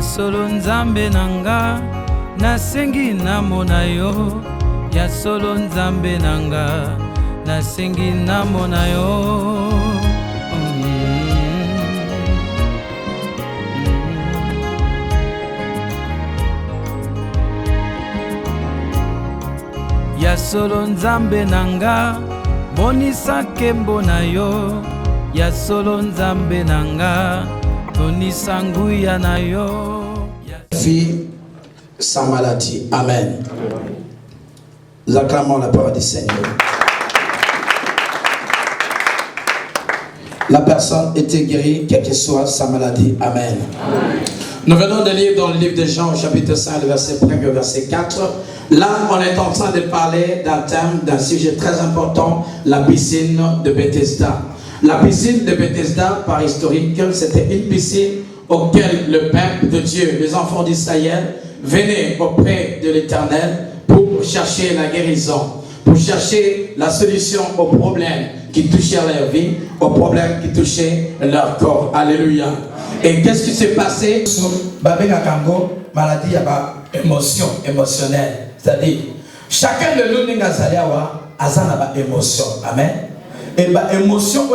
ya solo nzambe nanga nasengi namona yo ya solo nzambe nanga nasengi namona yo ya solo nzambe nanga monisa kembo na yo ya solo nzambe nanga tonisa nguya na yo. Fille sans maladie. Amen. Nous acclamons la parole du Seigneur. La personne était guérie, quelle que soit sa maladie. Amen. Amen. Nous venons de lire dans le livre de Jean, au chapitre 5, le verset 1 au verset 4. Là, on est en train de parler d'un thème, d'un sujet très important, la piscine de Bethesda. La piscine de Bethesda, par historique, c'était une piscine auquel le peuple de Dieu, les enfants d'Israël, venaient auprès de l'Éternel pour chercher la guérison, pour chercher la solution aux problèmes qui touchaient leur vie, aux problèmes qui touchaient leur corps. Alléluia. Et qu'est-ce qui s'est passé? Maladie émotion émotionnelle. C'est-à-dire, chacun de nous a une émotion. Amen. Et l'émotion,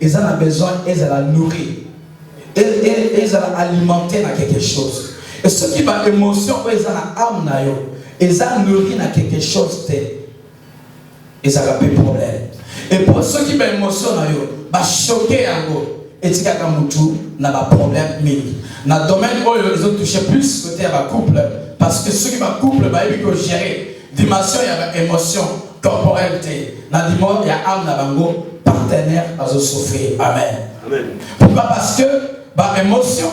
ils ont besoin, ils la nourrir. Ils ont alimenter dans quelque chose. Et ceux qui ont émotion, ils ont âme, ils ont nourri dans quelque chose, ils ont des problèmes. Et pour ceux qui ont émotion, ils ont choqué et ils ont des problèmes. Dans le domaine où ils ont touché plus côté à couple, parce que ceux qui ont couple, ils ont géré dimension, il y a une émotion corporelle. Dans le dimanche, il y a âme, partenaire à souffrir. Amen. Amen. Pourquoi? Parce que l'émotion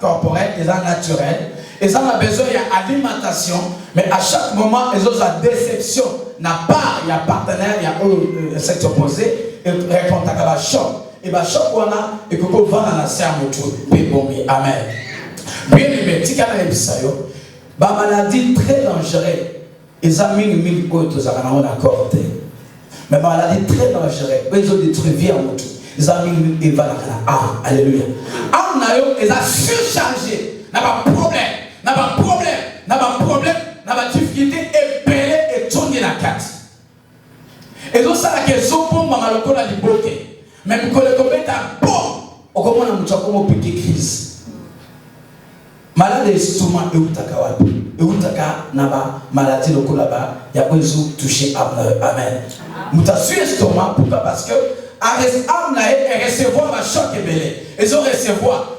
corporelle, est naturelle, ils ont besoin d'alimentation, mais à chaque moment, ils ont la déception. N'a pas, il y a partenaire, il y a un sexe opposé, et répond à la choc. Et bien, choc, on a, et que vous vendez la serre, amen. Bien aimé, si vous avez maladie très dangereuse, ils ont mis une côte, ils ont d'accord. Mais maladie très dangereuse, ils ont détruit vie en tout. Ils ont mis une éval à la âme. Alléluia. Âme, ils ont surchargé. N'a pas de problème. N'a pas de problème. N'a pas de problème. N'a pas de difficulté. Et belé et tourner la carte. Et donc, ça, c'est ce qu'on m'a malheureusement bloqué. Même quand le combat est bon, on commence à me dire une petite crise. Malade estomac et utaka et utaka naba maladie le kolaba ya kwezu toucher amen. Mutassu estomac pourquoi? Parce que âme na et recevoir la choc et belé. Ils ont recevoir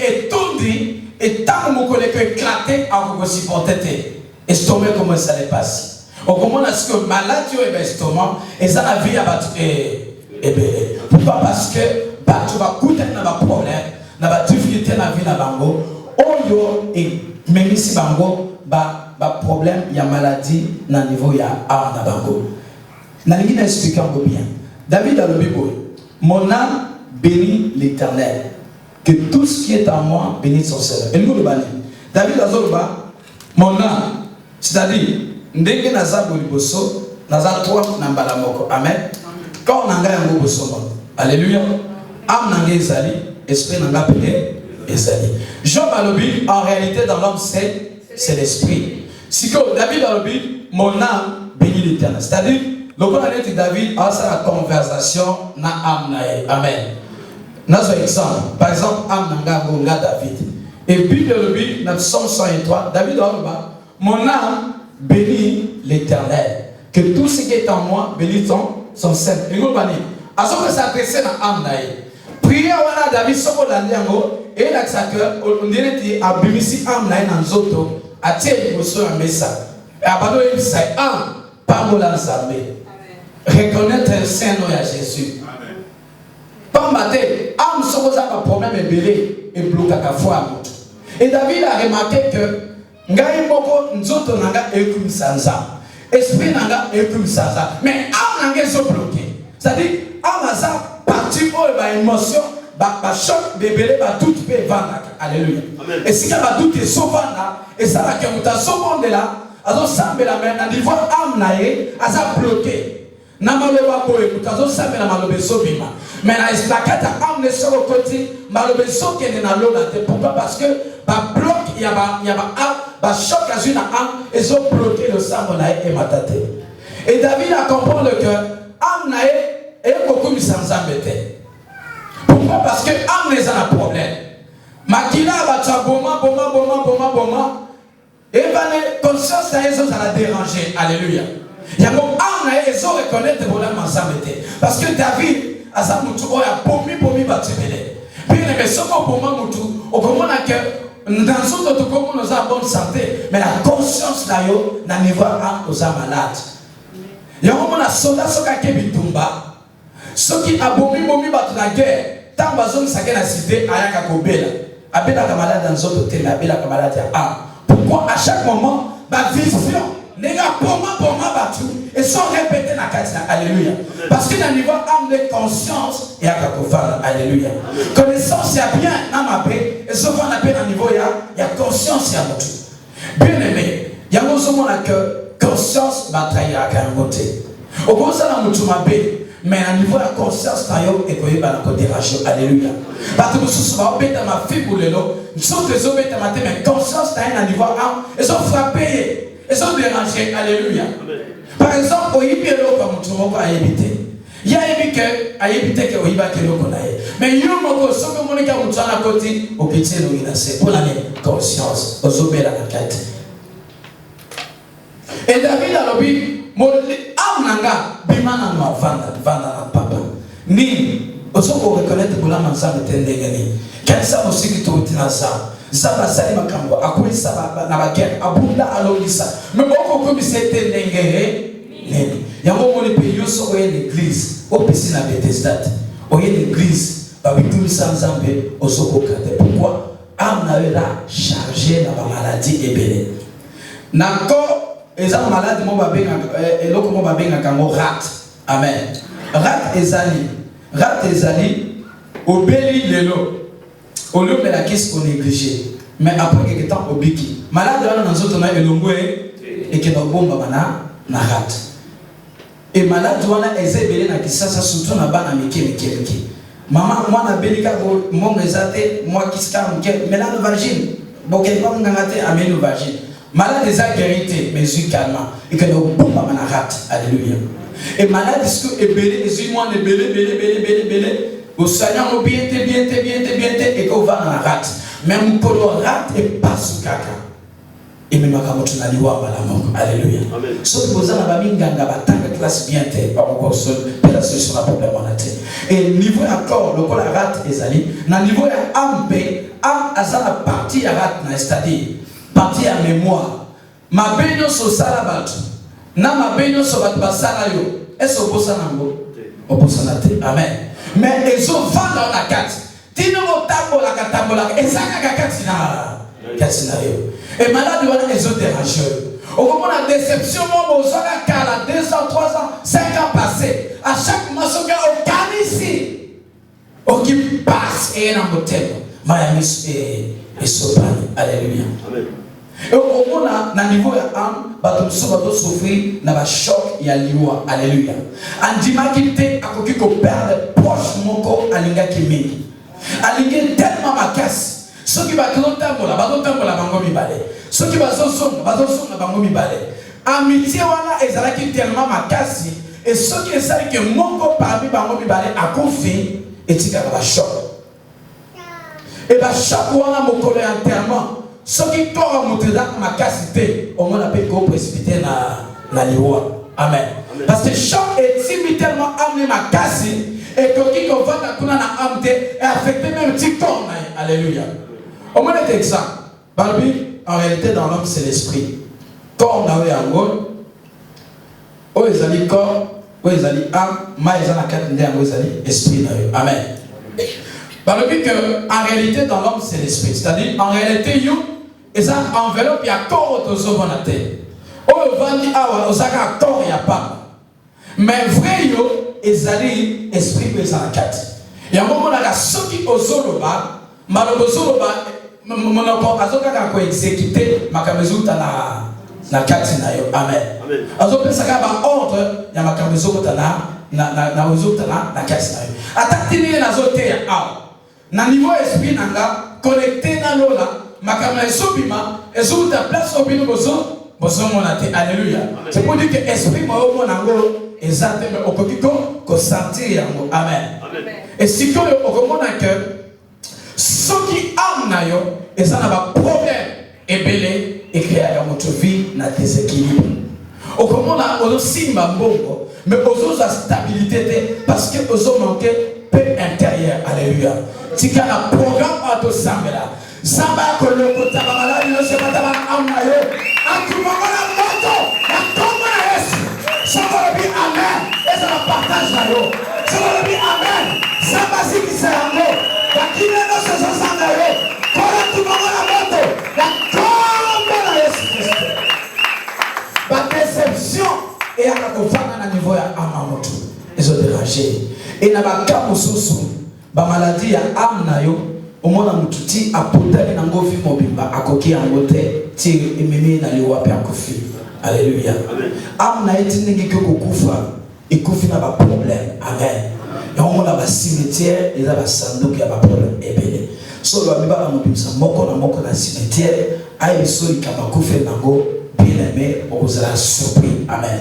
et tondi et tant mon collègue éclaté à vous supporter. Estomac comment ça les passe. On commence à ce que maladie et estomac et ça la vie à battre et belé. Pourquoi? Parce que tu vas coûter na problème, na difficulté na vie na bango. Oyo et même ici bango problème il y a maladie na niveau il y a âme na bango. Na ngi na expliquer un peu bien. David a le Bible. Mon âme bénit l'Éternel. Que tout ce qui est en moi bénisse son Seigneur. Et nous le bani. David a zolba mon âme, c'est-à-dire ndenge na zabu liboso na za toi na mbala moko. Amen. Quand on a un boso. Alléluia. Âme na ngi ezali, esprit na nga pele. Job a le but, en réalité dans l'homme c'est l'esprit. Si que David a le but, mon âme bénit l'Éternel. C'est-à-dire, le point de David a sa conversation na âme na. Amen. Nous avons un exemple. Par exemple, âme na David. Et puis le but, dans Psaume 103, David a le but, mon âme bénit l'Éternel. Que tout ce qui est en moi bénit son Seigneur. Et nous allons dire, à ce que ça s'adresse à âme na. Prière wana David soko landiango et la que on dirait qu'il a bimisi am na ina nzoto atie liboso ya mesa abado ebisa am pambola nzambe reconnaître le Saint-Nom à Jésus. Amen. Pambate am soko za ba problème ebele et bloquer ka foi. Et David a remarqué que ngai moko nzoto nanga ekumsanza esprit nanga ekumsanza mais am nanga so bloqué. C'est-à-dire am asa partie où il y a une émotion, choc, bébé, tout peut vendre. Alléluia. Et si il y a tout est sauvant, et ça va que vous avez sauvant de là, alors ça me la main, à niveau âme naïe, à ça bloqué. Namaloba boy, vous avez ça me la malobe sobima. Mais la carte à amener sur le côté, malheureusement qu'elle est dans l'eau. Pourquoi? Parce que le bloc, il y a un choc à une âme, ils ont bloqué le sang et ma tête. Et David a compris que l'âme est beaucoup sans embêter. Pourquoi? Parce que l'âme est un problème. Makila va te boma. Et la conscience ça la déranger. Alléluia. Il y a mon âme ils ont reconnaître que problème ensemble. Parce que David a ça mutu oya pomi batibele. Puis les personnes au moment mutu au comment que dans autres comment nous avons bonne santé, mais la conscience là yo na niveau a aux malades. Il y a un moment la soldat soka ke bitumba. Ceux qui a bomi battu la guerre, tant bazon sa guerre la cité ayaka kobela. Abela camarade dans autres thèmes, abela camarade a. Pourquoi à chaque moment ma vision n'est pas pour moi battu et sans répéter la carte. Alléluia. Parce que dans le niveau âme de conscience et à Kakofana. Alléluia. Connaissance il y a bien dans ma paix et souvent on appelle dans le niveau il y a conscience il y a tout. Bien aimé, il y a un moment que conscience va trahir à un côté. Au bout de ça dans ma paix. Mais à niveau de la conscience, et qu'on va la déranger. Alléluia. Parce que nous sommes dans ma fille pour le lot. Nous sommes des hommes dans ma tête, mais conscience, à niveau de ils ont frappé, ils ont dérangé. Alléluia. Par exemple, au Yibé, comme tout le monde a évité. Il y a évité que au Yibé, mais il y a un moment où ce que mon état est à côté, au pitié, c'est pour la conscience, aux hommes à la quête. Et David a dit, mon âme nanga bimana no vanda na papa ni osoko reconnaître pour la mansa metendengani kanisa musiki to tinasa zaba sali makambo akulisa na bagere abunda alolisa mais boko ko bisete ndengere nini yango moni pe yoso ko l'église au pesi na Bethesda o l'église ba bitumisa nzambe osoko kate pourquoi âme na era chargé na ba maladie ebele nako et ça malade mon babé et l'autre mon babé kango rat amen rat ezali obeli lelo au lieu de la caisse qu'on négligé mais après quelque temps obiki malade là dans autres na elongwe et que dans bomba bana na rat et malade wana ezebele na kisasa surtout na bana mike maman moi na belika mon ezate moi kiska mke mais là le vagine bon quel pas ngangate amène vagine malade des guérité, mais je calme. Et que nous pouvons pas rate. Alléluia. Et malade, est-ce que belé, est-ce que moi, belé, au Seigneur, nous bien, et qu'on va dans la rate. Mais nous pouvons rate et pas sous caca. Et même quand on a dit, alléluia. Sauf que vous avez un minganga, tant que classe bien, pas encore seul, la solution à la problème en tête. Et niveau accord, le col à rate est allé. Dans le niveau âme, âme, à la partie à rate, c'est-à-dire, partie à mémoire. Ma béno so salabat. Na ma béno so bat basala yo. Est-ce au bosanango? Au bosanate. Amen. Mais ils ont vendu dans la carte. Tino motambo la katambola. Et ça ka katina yo. Et malade ils ont dérangé. Au moment de la déception, mon bozala kala 2 ans, 3 ans, 5 ans passés. À chaque moment ce gars au canisi. Au qui passe et en motel. Mayamis et Sopani. Alléluia. Amen. Et au moment na niveau ya âme bato souffrir na ba choc ya liwa. Alléluia. Andima kite akoki ko perdre proche moko alinga kimi. Alinga tellement makasi. Ceux qui bato tambola bango mibale. Ceux qui bazosonga bango mibale. Amitié wana ezalaki tellement makasi et ceux qui savent que moko parmi bango mibale akufi etika ba choc. Et ba choc wana moko le enterrement. Ce qui tombe monter dans ma capacité, on m'a appelé qu'on précipiter na liwa. Amen. Parce que choc est tellement amené ma casse et que qui qu'on va dans na amené et affecté même petit corps. Alléluia. On m'a dit exemple. Barbie, en réalité dans l'homme c'est l'esprit. Corps na we ango. O ezali corps, o ezali âme, ma ezali quatre ndé o ezali esprit na yo. Amen. Par le but que en réalité dans l'homme c'est l'esprit, c'est-à-dire en réalité you et ça enveloppe il y a corps autour de la terre. Oh vandi awa osaka corps il y a pas. Mais vrai yo ezali esprit que ça quatre. Il y a un moment là ceux qui osoloba, malobosoloba monoko azoka ko exécuter makamezuta na kati na yo. Amen. Azoka saka ba ordre ya makamezuta na na ozota na kasi na yo atatini na zote ya awa na niveau esprit nanga connecté na lola makama esobima ezota place obino bozo mona te alléluia c'est pour dire que esprit mo mona ngo ezate me okokiko ko sentir yango amen et si ko okomona que soki am na yo ezana ba problème ebele ekrea ya moto vie na déséquilibre okomona ozo simba mbongo mais ozo za stabilité parce que ozo manquer paix intérieure alléluia tika na programme ato sambela samba ko le kota bala yo se mata bana amna yo akuma na moto na koma yesu samba bi amen esa na partage na yo samba bi amen samba sikisa yango bakine no se sanga yo kora tuma na moto na koma na yesu Kristo ba déception et à la niveau ya amamoto ils ont dérangé et na ba kamususu ba maladie ya amna yo omona mututi apotani na ngofi mobimba akoki yangote ti ememi na liwa pe akofi alléluia amna etiningi kokufa ikufi na ba problème amen et omona ba cimetière et ba sanduku ya ba problème ebele so ba miba mobimsa moko na cimetière ai so ikabakufe nango bien aimé aux surpris amen.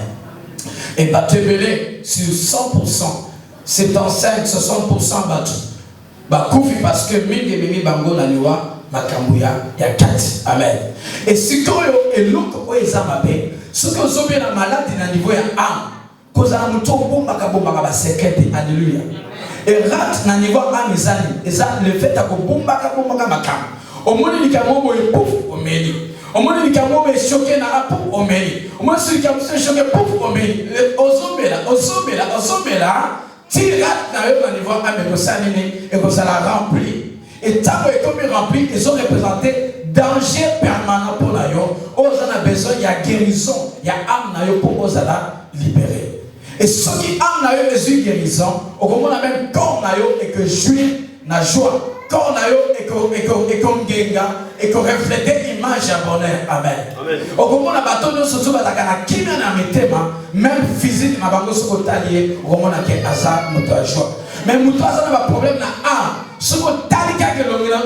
Et battu belé sur 100%, 75, 60% battu. Bah koufi parce que mille mimi bango na liwa makambuya ya 4. Amen. Et si koyo et l'autre o ezamabe, ce que vous avez la maladie na niveau ya âme, cause na mutombo makabomba ba secret alléluia. Et rat na niveau âme ezali, ezali le fait ko bomba kabomba makam. Au moins ni kamobo e pouf o meli. Au moins, il y a un moment choqué dans la peau, au mairie. Au moins, celui qui a choqué pouf, au mairie. Au sommet là, tirat dans le niveau à Mégosanine et que ça l'a rempli. Et tant que comme rempli, ils ont représenté danger permanent pour l'ayo. On a besoin, il y a guérison, il y a âme pour qu'on la libérer. Et ceux qui âme nayo et une guérison, au moment même corps nayo et que jouir na joie. Corps nayo et qu'on genga et qu'on reflète image à bonheur. Amen. Au moment où bateau nous surtout batakana kimia na mitema même physique na bango soko talier au moment où ke azar muto joie. Mais muto azar na problème na soko talika ke longina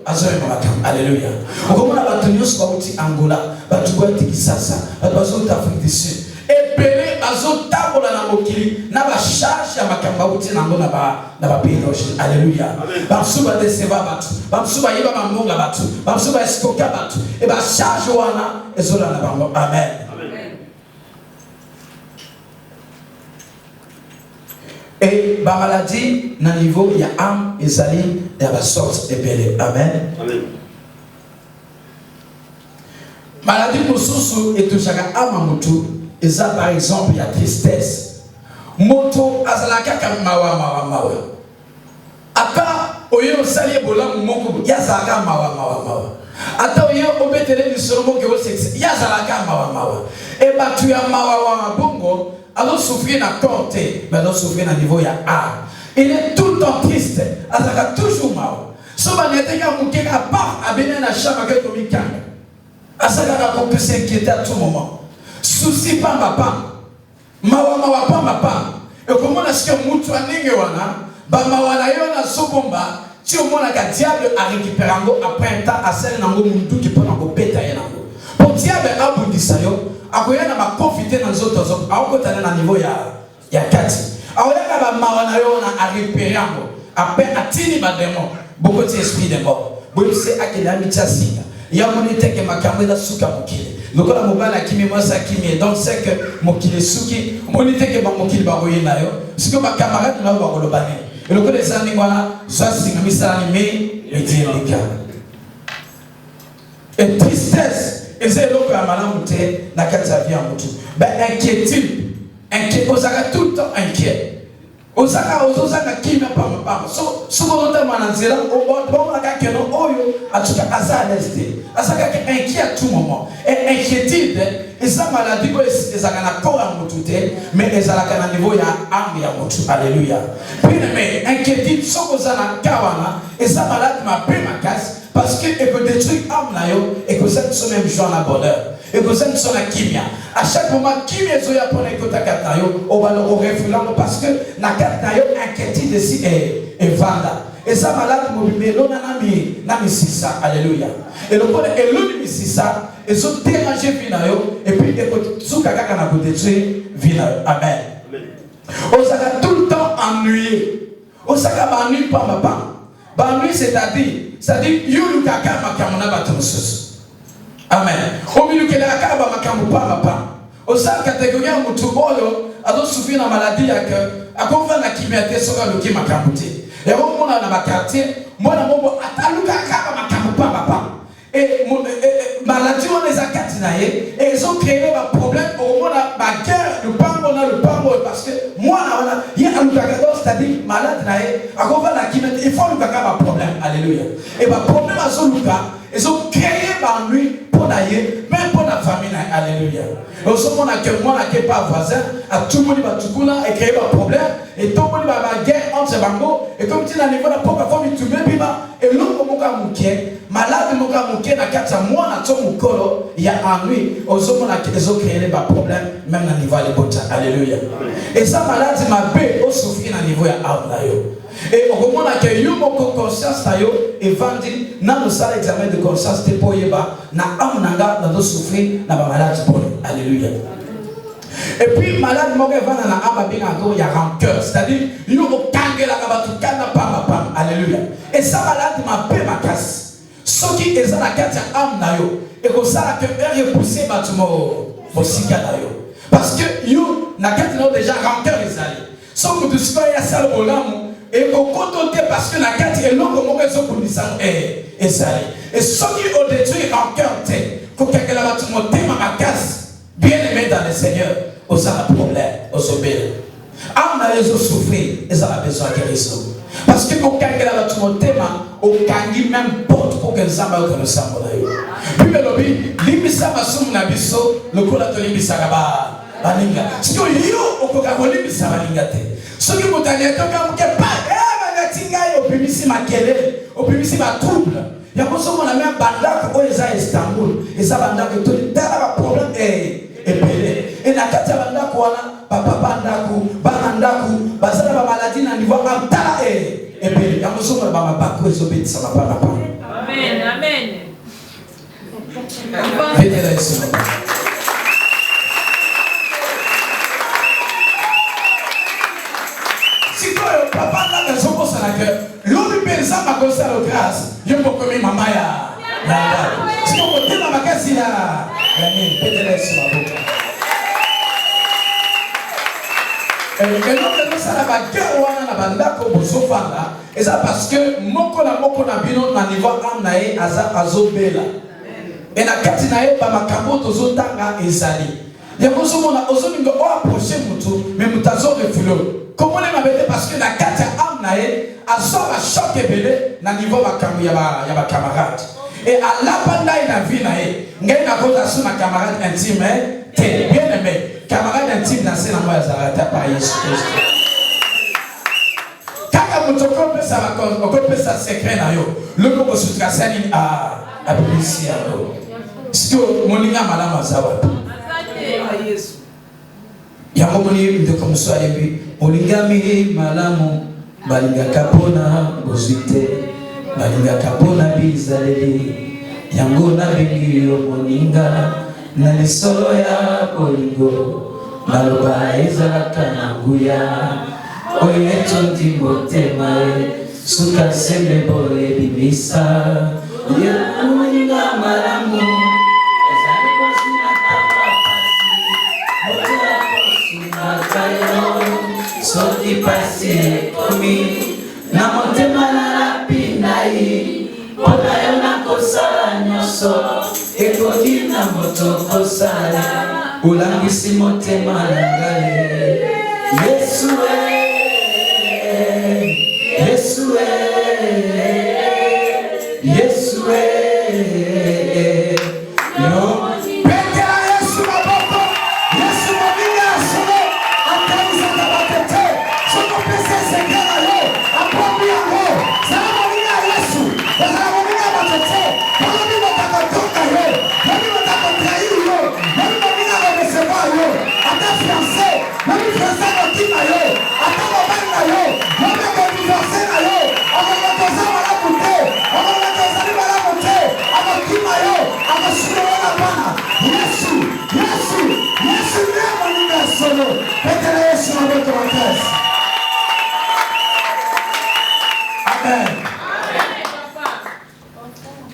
azar makam. Alléluia. Au moment où bateau nous soko uti Angola, bateau uti Kisasa, bateau uti Afrique du Sud. Et belé bazo tabola na mokili na ba charge ya makamba uti na ngona ba pays d'origine. Alléluia. Bamsuba deseva batu, bamsuba yiba mamunga batu, bamsuba eskoka batu. Et ba charge wana ezola na bango. Amen. Et ba maladie na niveau ya âme ezali ya ba sorte de belé. Amen. Amen. Maladie mususu etushaka ama mutu. Et ça, par exemple, il y a tristesse. Moto azalaka mawa. Aka oyo sali bola moko ya zalaka mawa. Ata oyo obetele ni solomo ke o sexe ya zalaka mawa. Et batu ya mawa bongo alors souffrir na corté, mais alors souffrir na niveau ya âme. Il est tout le temps triste. Azalaka toujours mawa. So ba neteka mukeka pa abene na chama ke to mikanga. Azalaka ko peut s'inquiéter à tout moment. Souci pamba mawa pamba et comment est-ce que mutu aninge wana ba mawana yo na sobomba ti o mona ka diable a récupérer ngo après un temps a sel nango mundu ki pona ko beta ye nango pour diable abundisa yo akoya na ba profiter na zoto zo akotana na niveau ya kati aoya ka ba mawana yo na a récupérer ngo après atini ba démon beaucoup de esprit de mort boyo se akela mitasi ya monite ke makambo la suka mokile lokola mobala kimi mwasa kimi donc c'est que mokile suki monite ke ba mokile ba boyina yo siko ba camarade na ba kolobane et lokola ezani ngwana swasi ngamisala ni me le dielika et tristesse ezelo ko amala mute na kati ya vie ya mutu ba inquiétude ozaka tout le temps inquiet ozaka kimi pamba so ota mananzela o aka keno oyo atuka asa leste asaka ke inquiet à tout moment et inquiétude esa maladie ko ezaka na corps ya mutu te mais ezalaka na niveau ya âme ya mutu. Alléluia. Puis mais inquiétude soko zana kawana esa maladie ma pe makasi parce que et peut détruire âme na yo et que ça nous même joie na bonheur et que ça nous la kimia à chaque moment kimia zo ya pona ko ta carte na yo on va le refouler parce que na carte na yo inquiétude ici et vanda et ça malade mobile na mi sisa alléluia et le pona et le mi sisa et so déranger vie na yo et puis et que souka kaka na ko détruire vie na yo amen on s'est tout le temps ennuyé on s'est ennuyé pas ma part. Banui c'est-à-dire yulu kaka makamuna batumsus. Amen. Omilu kele akaba makamu pa. Osa catégorie mutu oyo ado souffrir na maladie yake akofa na kimiate soka loki makamute. Et on mona na quartier, mona mobo ataluka akaba makamu pa. Et maladie on les a katinaye et ils ont créé un problème au monde la guerre le pango parce que moi là il y a un c'est-à-dire malade naé à cause de la kimia il faut le caca un problème alléluia et bah problème à ce Lucas ils ont créé par lui pour naé même pour la famille alléluia au moment que moi là qui pas voisin à tout le monde va tout là et créer un problème et tout le monde va la guerre entre ces bango et comme tu n'as niveau la propre famille tu veux vivre et l'autre moka mouké malade moka mouké na kata moi na to mukolo il y a ennui au moment là qu'ils ont créé un problème même na niveau les bottes alléluia et ça malade m'a bé au souffrir na niveau ya âme na yo et au moment là que yo moko conscience na yo et vendi na no sala examen de conscience te poyeba na âme nanga na do souffrir na ba malade pour alléluia. Et puis malade moko vana na âme bien encore il y a rancœur c'est-à-dire yo au kangela ka batu kana pam alléluia et ça malade m'a bé ma casse ce qui est dans la carte âme na yo et comme ça que repousser batumo bosika na yo parce que yo na carte na déjà rancœur les alliés sans que tu sois ya sale olamu et au côté parce que la carte est longue comme ils ont condition et ça et ce qui au détruit rancœur te que quelqu'un la batumo tema ma casse bien aimé dans le Seigneur aux a problème aux obéis âme na les souffrir ils ont besoin de guérison parce que quand quelqu'un la batumo tema au kangi même porte pour que nzamba ko nsambo na yo puis le lobby limisa masumu na biso le kola to limisa kaba balinga sio yo okoka ko limisa balinga te soki mutanya to ka muke pa bagatinga yo bimisi makelele obimisi ba trouble ya koso na même bandaka o eza Istanbul eza bandaka to tala ba problème epele et na kati bandaka wana papa bandaku bandaku bazala ba maladie na niveau amtala et puis, il y a besoin de bako et obéir ça va pas. Amen, amen. Venez là ici. Si toi papa n'a pas son ça que l'homme pense à ma cause à la grâce, je peux comme maman ya. Si on peut dans ma case là, amen. Venez là ici ma boca. Et donc, ça n'a pas guerre ou na bandako bozofanda et ça parce que moko na bino na niveau amnae azobela et na kati na ye ba makambo tozotanga ezali ya kozomona ozolinga o approcher mutu mais mutazo refulo comment les mabete parce que na kati amnae azoba choc ebele na niveau makambo ya ba camarade et à la pandai na vie na ye ngai na koza su na camarade intime te bien aimé camarade intime na c'est na moi azarata par Jésus Christ. Kaka mutoko pesa bakon oko pesa secret na yo loko ko sutra sani a polisia yo sio moninga malama zawa asante Yesu ya moni ndoko muswali bi moninga mi malamu balinga kapona bozite balinga kapona bizaleli yango na bingi yo moninga na lisolo ya kolingo naloba ezalaka na nguya oyo etondi motema suka sembe boye bimisa ya moninga malamu ezali kosina kama pasi motema kosina kayo soki pasi ekomi na motema nalapi nai mpona yo nakosala nyonso ekoki na moto kosala ulangisi motema na ngai Yesu Yesu Yesu no pekela Yesu maboko Yesu moninga solo akaisa kabatete soko pesa sekela yo apobi yango sana moninga Yesu sana moninga batete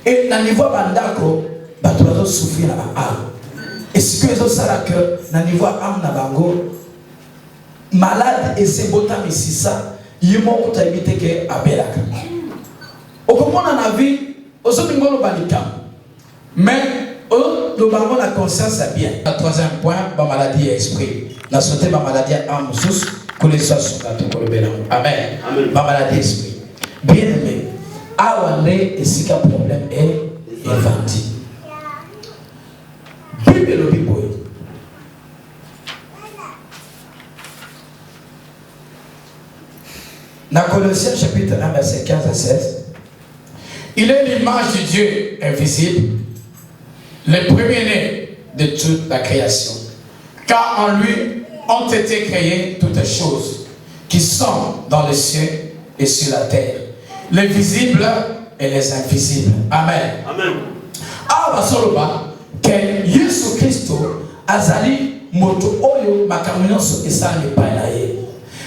Et dans le niveau bandako, bato bazo souffrir na ba âme. Et ce que les ça que dans le niveau âme na bango malade et c'est bota misisa, yimo ko éviter que abelaka. Au comment on a vu, au sommet ngolo balika. Mais le bango la conscience est bien. Le troisième point, ma maladie est esprit. La santé ma maladie âme sous que les soins sont gâtés pour le bénin. Amen. Ma maladie esprit. Bien aimé. Awane et si qu'un problème est inventé. Bible le Bible. Dans Colossiens chapitre 1 verset 15 à 16. Il est l'image de Dieu invisible, le premier-né de toute la création. Car en lui ont été créées toutes choses qui sont dans le ciel et sur la terre, les visibles et les invisibles. Amen. Amen. Ah, basoloba que Yesu Christo azali moto oyo makamino so esali painaye.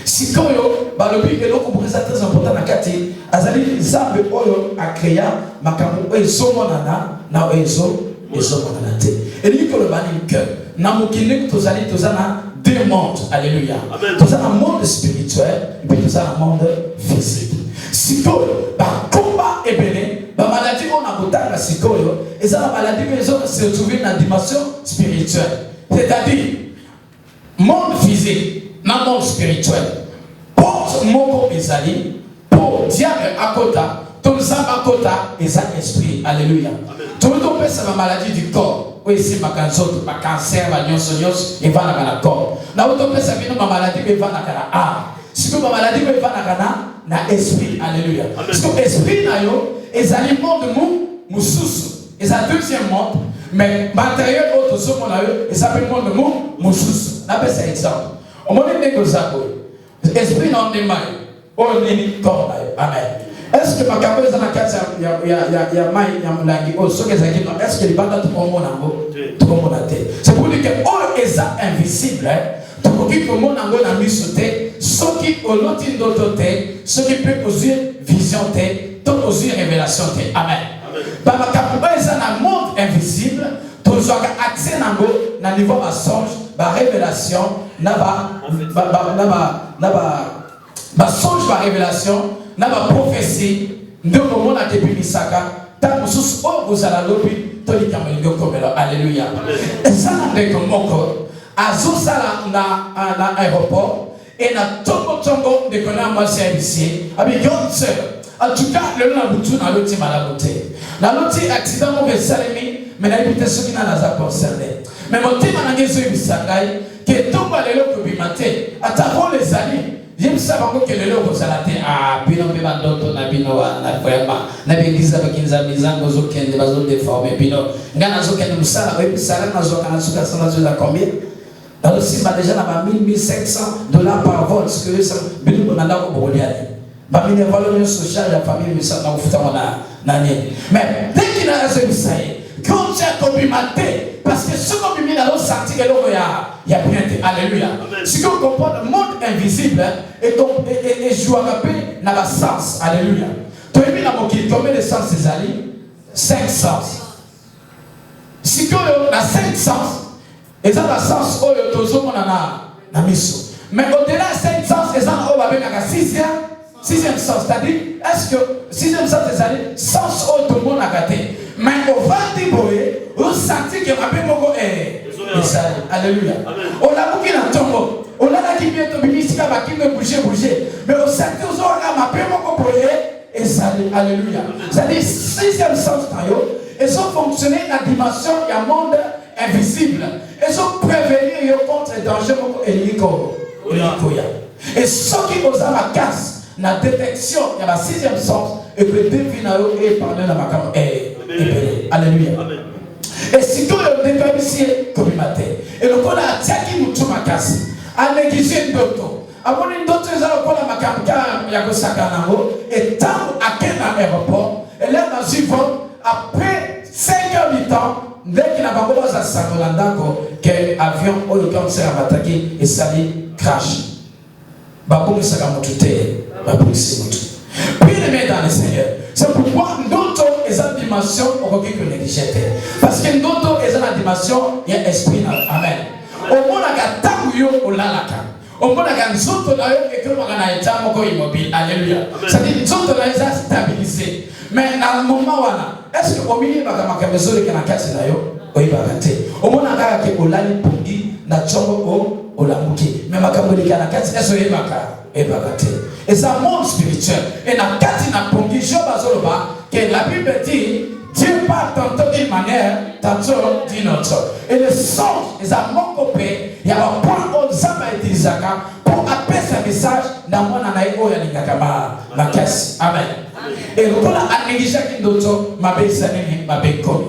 Sikoyo balobi eloko bokeza très important na kati azali zambe oyo akreya makambo oyo somonana na ezo monana te. Eli ko le bani que na mokili tozali tozana deux mondes. Alléluia. Tozana monde spirituel et puis tozana monde physique. Sikoyo ba combat ebele ba maladie on a botanga sikoyo et ça la maladie mais ils ont se retrouver dans la dimension spirituelle. C'est-à-dire monde physique, dans monde spirituel. Porte moko ezali pour diable akota, ton zamba akota eza esprit. Alléluia. Tout le monde peut sa maladie du corps. Oui, c'est ma cancer, ma cancer, ma nyonso et va dans le corps. Na auto peut sa ma maladie et va dans la âme. Si ma maladie et va dans na esprit. Alléluia. Parce que esprit na yo ezali monde mususu. Et ça deuxième monde, mais matériel autre ce qu'on a eu, et ça peut monde mususu. Na peut ça exemple. Au moment où nous avons esprit non démarré, on est corps. Amen. Est-ce que ma caméra est dans la case ya mai ya mulangi o so que ça qui non est-ce que les bandes tout comme on a tête. C'est pour dire que all est invisible. Tout qui comme on a na misoté, ce qui au lot d'autre ce qui peut aux yeux vision tête, tout aux yeux révélation tête. Amen. Ba ma caméra est dans un monde invisible, tout soit accès na niveau ba songe, ba révélation, na ba songe ba révélation. Na ba prophétie ndoko mona depuis misaka ta mususu o bozala lobi to likamelingo komelo. Alléluia. Ça ndeko moko azosala na aéroport et na tongo de kona moi service avec une sœur. En tout cas le na butu na loti malabote na loti accident mo besalemi mais na ibite soki na naza concerné mais mon tema na ngezo bisangai que tomba lelo ko bimate atako les amis. Je sais pas que le logo salate a bino be bandoto na bino na vraiment na bengiza bakinza mizango zo kende bazo déformer bino ngana zo kende musala et puis ça na zo kana suka sana zo la combien dans le cinéma déjà na ba $1,500 par vol ce que ça bino na ndako boliani ba mine valeur sociale la famille mais ça na ufuta na nani mais dès qu'il a ce bisaye quand tu as complimenté parce que ce qu'on met dans l'eau sorti que l'eau y a bien été. Alléluia. Ce qu'on comprend le monde invisible et joue à paix dans la sens. Alléluia. Tu as mis dans mon kit combien de sens c'est allé 5 sens. Si qu'on a 5 sens et ça la sens où le tozo mon na miso. Mais au-delà de 5 sens et ça on va avec la 6e sens. C'est-à-dire est-ce que 6e sens c'est allé sens où tout le monde a gâté. Mais au venti boye, on sentit que ma moko est alléluia. On a bouqué dans tombeau. On a qui vient de ministre qui me bouger. Mais on sentit aux autres ma moko boye et ça alléluia. C'est-à-dire 6e sens ils ont fonctionné dans la dimension du monde invisible. Ils ont prévenu contre les dangers et et ceux qui osent la casse, la détection, il y a la 6e sens et que le défi est parlé dans ma caméra. Alléluia. Et si tout le définition communautaire et le qu'on a attaqué nous tout ma casse à négliger d'autres avant une d'autres gens qu'on a ma caméra il y a que ça canaro et tant à quel aéroport et là dans une après 5 heures du temps dès qu'il a pas besoin de s'attendre que avion au le camp s'est attaqué et ça dit crash babou ça va monter babou c'est monter puis les mains dans le Seigneur c'est pourquoi d'autres ils ont dimension okoki ko négliger te parce que ndoto eza na dimension ya esprit na amen omonaka tangu yo olalaka omonaka nzoto na yo ekomaka na état moko immobile alléluia c'est-à-dire nzoto na yo eza stabilisé mais na moment wana est-ce que omiyebaka makambo ezoleka na kati na yo oyebaka te omonaka kaka ke olali pongi na ntongo olamuki mais makambo eleka na kati est-ce oyebaka te et c'est un monde spirituel et na kati na pongi Job azoloba que la Bible dit Dieu parle tantôt d'une manière tantôt d'une autre et le songe est un mot copé il y a un point où ça va utiliser pour appeler ce message dans mon anaï oya lingakama makasi amen et lokola anégisha kindoto mabe sanini mabe komi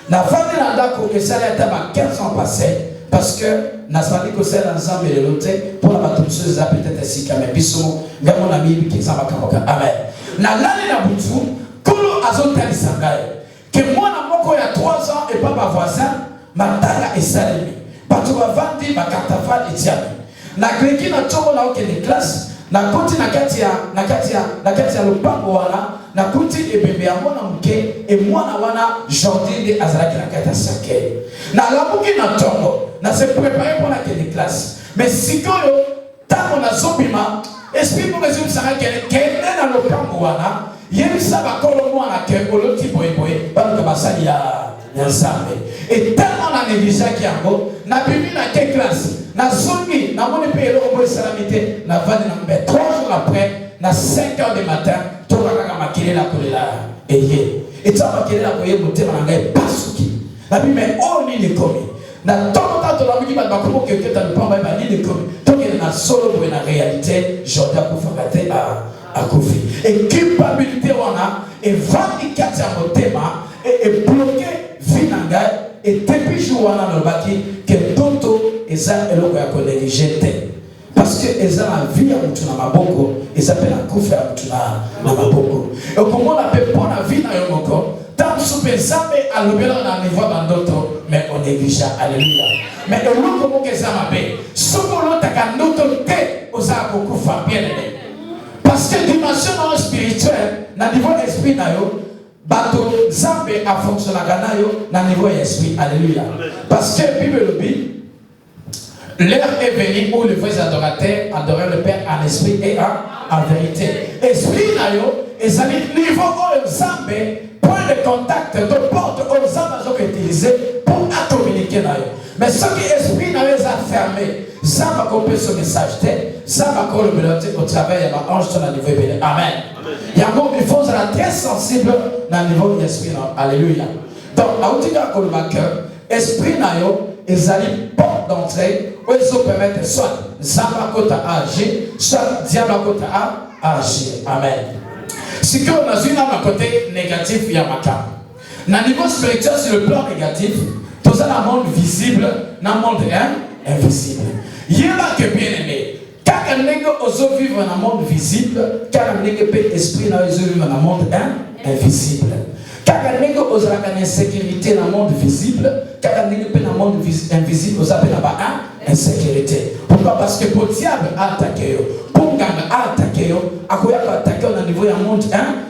na fandi na ndako esala ata ba 15 ans passés parce que nasali ko sala ensemble le lote pour la batusu za peut-être si kama biso ngamo na mibi kizamba kamoka amen na lali na butu kolo azotali sangaye que mwana moko ya 3 ans et pas ma voisin matanga esalemi bato bavandi bakartafal etiami na greki na tongo na okende classe na koti na kati ya lopango wana na kuti ebembe ya mwana muke e mwana wana Jordi de azalaki na kati ya sake na lamuki na tongo na se préparer pour la classe mais sikoyo tango na zobima esprit pour résumer ça kende na lopango wana yebisa bakolo mwana ke oloti boyeboye baluka basali ya nzambe et tellement na négligeaki yango na bimi na ke classe na zongi na moni pe eloko mo esalamite na vandi na mbe 3 jours après na 5 heures du matin tokakaka makele na kolela eye eta makele na koye motema na ngai pasuki na bimi o nini komi na tongo tato la muki bato bakomo keketa lupamba eba nini komi tokele na solo boye na réalité Jordi akufaka te akufi et culpabilité wana evandi kati ya motema et bloqué vie na ngai et depuis jour wana nalobaki ke ndoto eza eloko ya konégliger te parce que eza na vie ya mutu na maboko eza mpe na kufa ya mutu na maboko okomona mpe mpo na vie na yo moko tanso mpe nzambe alobela na niveau na ndoto mais onéglige alléluia mais eloko moko eza mabe soki olotaka ndoto te ozala kokufa bien aimé parce que dimension spirituelle na niveau esprit na yo bato nzambe afonctionnaka na yo na niveau esprit alléluia parce que Bible le dit l'heure est venue où les vrais adorateurs adorent le Père en esprit et en vérité. Esprit na yo ezali niveau où nzambe point de contact de porte où nzambe azo utiliser pour communiquer na yo mais ce qui esprit na yo est fermé nzambe akope ce message te nzambe akolo meloti au travers ya ba ange na niveau ebele amen yango il faut être très sensible na niveau esprit na alléluia donc autika koloba que esprit na yo ezali porte d'entrée où ils se permettent soit nzambe akota agir soit diable akota agir amen si que on a vu dans le côté négatif il y a makambo na niveau spirituel sur le plan négatif tout ça dans le monde visible dans le monde invisible yeba que bien aimé kaka ndenge ozo vivre dans le monde visible kaka ndenge pe esprit na ozo vivre dans le monde invisible kaka ndenge ozalaka na insécurité dans le monde visible kaka ndenge pe dans le monde invisible ozala pe na ba insécurité pourquoi parce que pour diable a attaqué yo pour nganga a attaqué yo akoyaka attaqué au niveau ya monde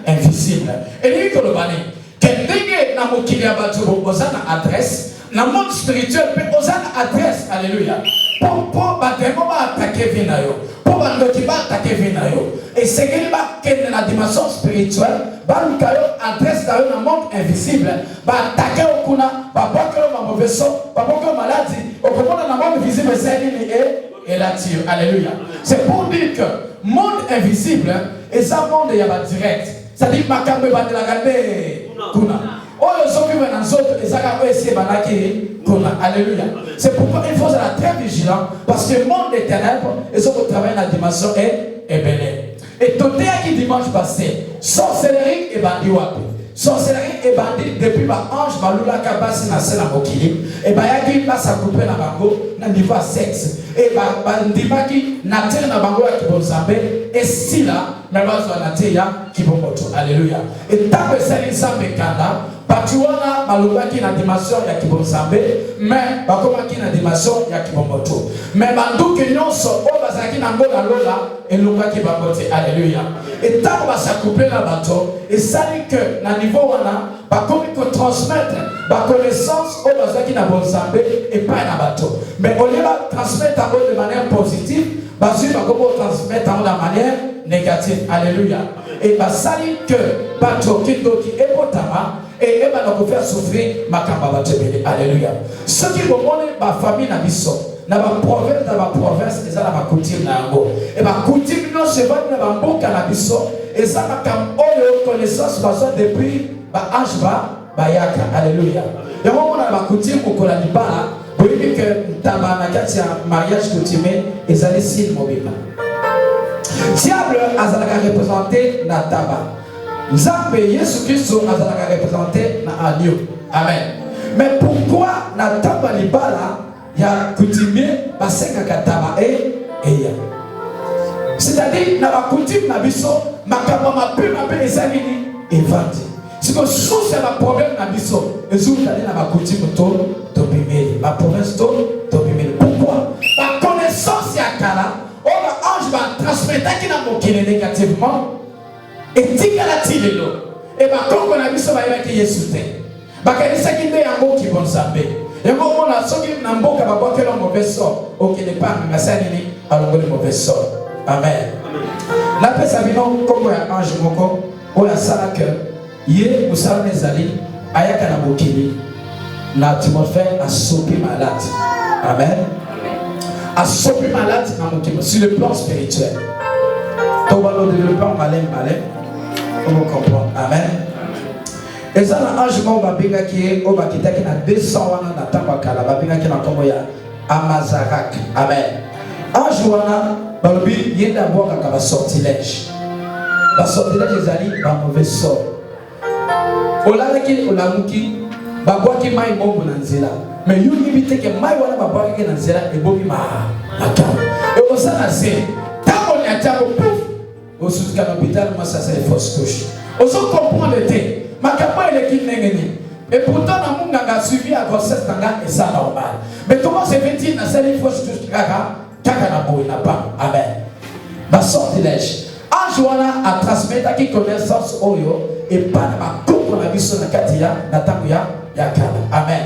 invisible et lui kolobani que ndenge na mokili ya bato ozala na adresse na monde spirituel pe ozala na adresse alléluia pour batemo ba attaquer vie na yo pour bandoki ba attaquer vie na yo et c'est que ba kende na dimension spirituelle ba luka yo adresse na yo na monde invisible ba attaquer okuna ba bokelo ma mauvais son ba bokelo maladie okomona na monde visible c'est nini et la tire alléluia c'est pour dire que monde invisible et ça monde ya ba direct c'est-à-dire makambe ba de la gande kuna oyo soki vena nzoto ezaka ko ese banaki kuna alléluia c'est pourquoi il faut être très vigilant parce que le monde des ténèbres et ce qu'on travaille dans la dimension est belle et tout est qui dimanche passé sorcellerie et bandit wapi sorcellerie et bandit depuis ba ange balula kabasi na sena mokili et ba yaki passe à couper na bango na niveau sexe et ba ndimaki na terre na bango ya kibonzambe et si là mais bazo na terre ya kibongoto alléluia et tant que c'est nzambe kanda batuwana balobaki na dimension ya kibonzambe mais bakomaki na dimension ya kibongoto mais banduki nyonso o bazaki na ngola lola elongaki bangote alléluia Et tant qu'on va s'accoupler la bateau, et ça dit que, dans le niveau où on a, qu'on transmettre la connaissance aux besoins qui n'a pas zambé et pas un bateau. Mais au lieu de transmettre de manière positive, parce qu'on va transmettre de manière négative. Alléluia. Et ça dit que, bateau qui est potama, et il va nous faire souffrir ma camarade. Alléluia. Ce qui vont donner ma famille na biso. Dans ma province, et ça dans ma coutume na yango. Et ma coutume non c'est pas dans ma mboka na biso. Et ça ma cam connaissance besoin depuis ba ange ba yaka. Alléluia. Et moi on a ma coutume au kola libala. Vous voyez que taba na kati ya mariage coutumier et ça les signes mobile. Diable azalaka représenter na taba. Nzambe Yesu Christo azalaka représenter na agneau. Amen. Mais pourquoi na taba libala ya coutumier baseka kataba eya. C'est-à-dire na ba coutume na biso makamba mape ezalini evandi. C'est que source ya problème na biso ezutali na ba coutume to bimeli. Ma province to bimeli. Pourquoi? La connaissance ya kala o ba ange ba transmettre qui na mokili négativement et tingala tilelo. Et ba kongo na biso ba yaki Yesu te. Ba kanisa ki nde yango ki bon zambe. Et moi, on a sauvé un mboka ba boire le mauvais sort. Ok, n'est pas mais ça n'est pas le mauvais sort. Amen. La paix ça vient comme un ange moko. On a ça que hier vous savez les alliés ayaka na bokili na Timothée a sauvé malade. Amen. A sauvé malade na mokili sur le plan spirituel. Donc on va développer malin. On comprend. Amen. Et ça, l'ange m'a binga qui au bakita qui n'a 200 ans na tambakala, va binga qui n'a comme ya Amazarak. Amen. Ange wana, balbi yé d'abord quand va sortilège. La sortilège les alliés va mauvais sort. Olala qui olamuki, ba bois qui mai mongo nanzela. Mais you limite que mai wana ba bois qui nanzela et bobi ma akam. Et au ça c'est tant on y a tiako pouf. Au sud de l'hôpital, moi ça c'est les fausses couches. On se comprend le thé. Ma campagne est qui n'est. Et pourtant, on a suivi à grossesse et ça normal. Mais comment se fait-il dans cette fausse touche kaka n'a pas. Amen. Ma sortilège. Anjoana a transmis à qui connaissance oyo et pas ma coupe on a vu sur la katia, la tamuya, yakana. Amen.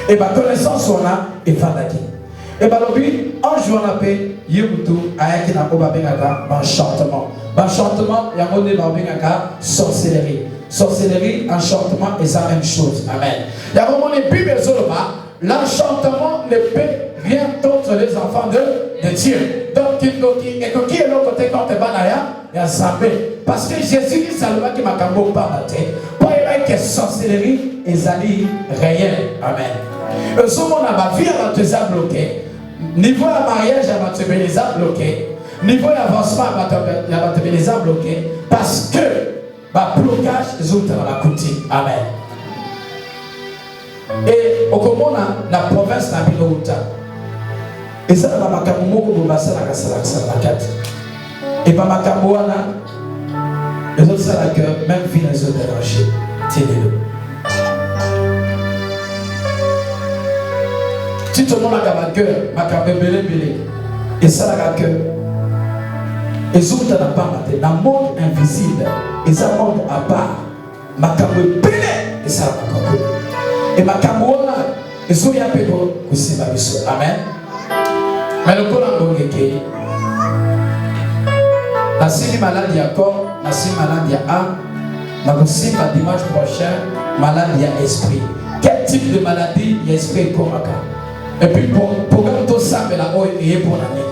Et ma connaissance on a et fadaki. Et bah l'objet, Anjoana paix, yebutu, ayaki na oba bengaga, enchantement. Enchantement, il y a un bengaga, sorcellerie. Sorcellerie, enchantement et c'est la même chose. Amen. Il y a un moment de Bible l'enchantement ne peut rien contre les enfants de Dieu. Donc, qui est l'autre côté quand tu vas là, il y a Zambé. Parce que Jésus dit seulement qui m'a cambo par la tête. Pour y que sorcellerie et zali réel. Amen. Et ce moment, ma vie va te bloquer. Niveau de mariage, elle va te bloquer. Niveau d'avancement, elle va te bloquer. Parce que le blocage est dans la coutume. Amen. Et au Congo, la province n'a pas de et ça, c'est ma camomoko pour passer la casse. Et par ma camoana, les autres, c'est la cœur, même vie les autres dérangés. Tenez-le. Si tout le monde a ma cœur, ma camomélé, et ça, la cœur. Et ça, n'a pas maté. Dans le monde invisible, et ça, monde à part. Ma camomélé, et ça, ma camomélé. Et ma camoana, et ça, il y a un peu aussi, ma vie. Amen. Mais le corps la semaine maladie à corps, la semaine maladie à âme, la semaine dimanche prochain, maladie à esprit. Quel type de maladie il y a esprit comme ça? Et puis, programme tout ça, mais la haut est pour l'année.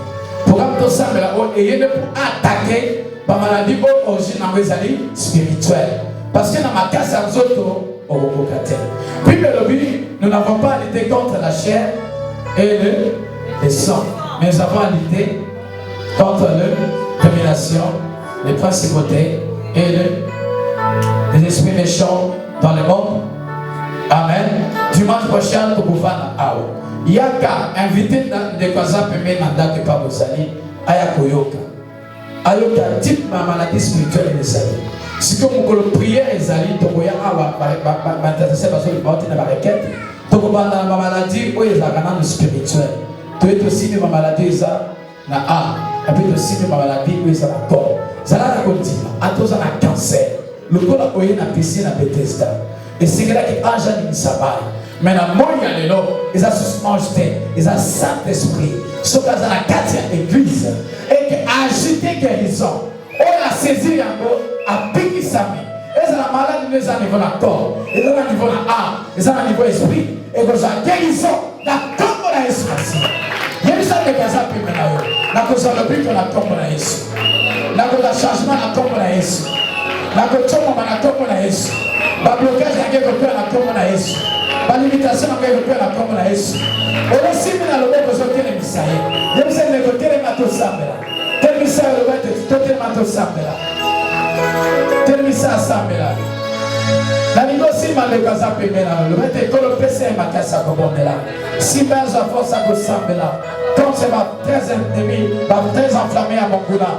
Programme tout ça, mais la haut est pour attaquer la maladie originale spirituelle. Parce que dans ma case, à nous autres, au Robocatel. Puis, nous n'avons pas lutté contre la chair et le sang. Mais nous avons lutté contre la domination, les principautés et les esprits méchants dans le monde. Amen. Dimanche prochain, nous pouvons aller. Il y a qu'à inviter des personnes qui ne sont pas vos amis à Yakoyoka. Ayoka, type ma maladie spirituelle des amis. Si comme vous priez les amis, vous pouvez m'intéresser parce que vous avez une requête. Vous pouvez avoir une maladie où il y a un spirituel. Tu es aussi ma maladie, ça, na âme. Et puis aussi ma maladie, où ça, na corps. zala na kotima atoza na cancer lokola oye na piscine na Bethesda esengelaki ange animisa bai mais na moi ya lelo eza susu ange te eza Saint-Esprit soki aza na kati ya église eke agite guérison oyo asaisir yango abikisami ezala maladi nde eza niveau na corps eza na niveau na âme eza na niveau esprit ekozwa guérison na nkombo na Yesu Masiya yebisa ndeko aza peme na yo nakozwa lobiko na nkombo na Yesu nakozwa changement na nkombo na Yesu nakotomama na nkombo na Yesu bablokage yange ekopewa na nkombo na Yesu balimitation yange ekopewa na nkombo na Yesu olosimi na loboko ozotelemisa ye yebisa ndeko telema tosambela telemisa yo lobo ete totelema tosambela telemisa asambela nalingi osima ndeko aza pembe na yo lobo ete ekolo pesa ye makasi akobondela simba azwa force akosambela comme c'est très enflammé à mon goût là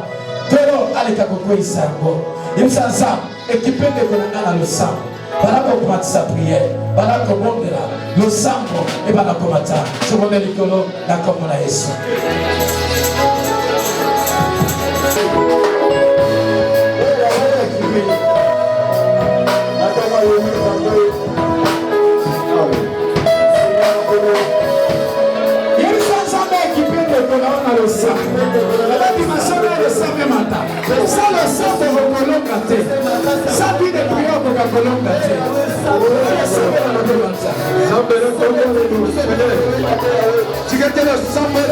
tolo aleka kokweyisa yango yebisa nzambe ekipe ndeko na nga na losambo bana kokomatisa priere bana kobondela losambo ebana komata tobonde likolo na nkombo na Yesu. Ça le sang de Rokolonga te. Ça dit de prière pour Rokolonga te. Tu le sang de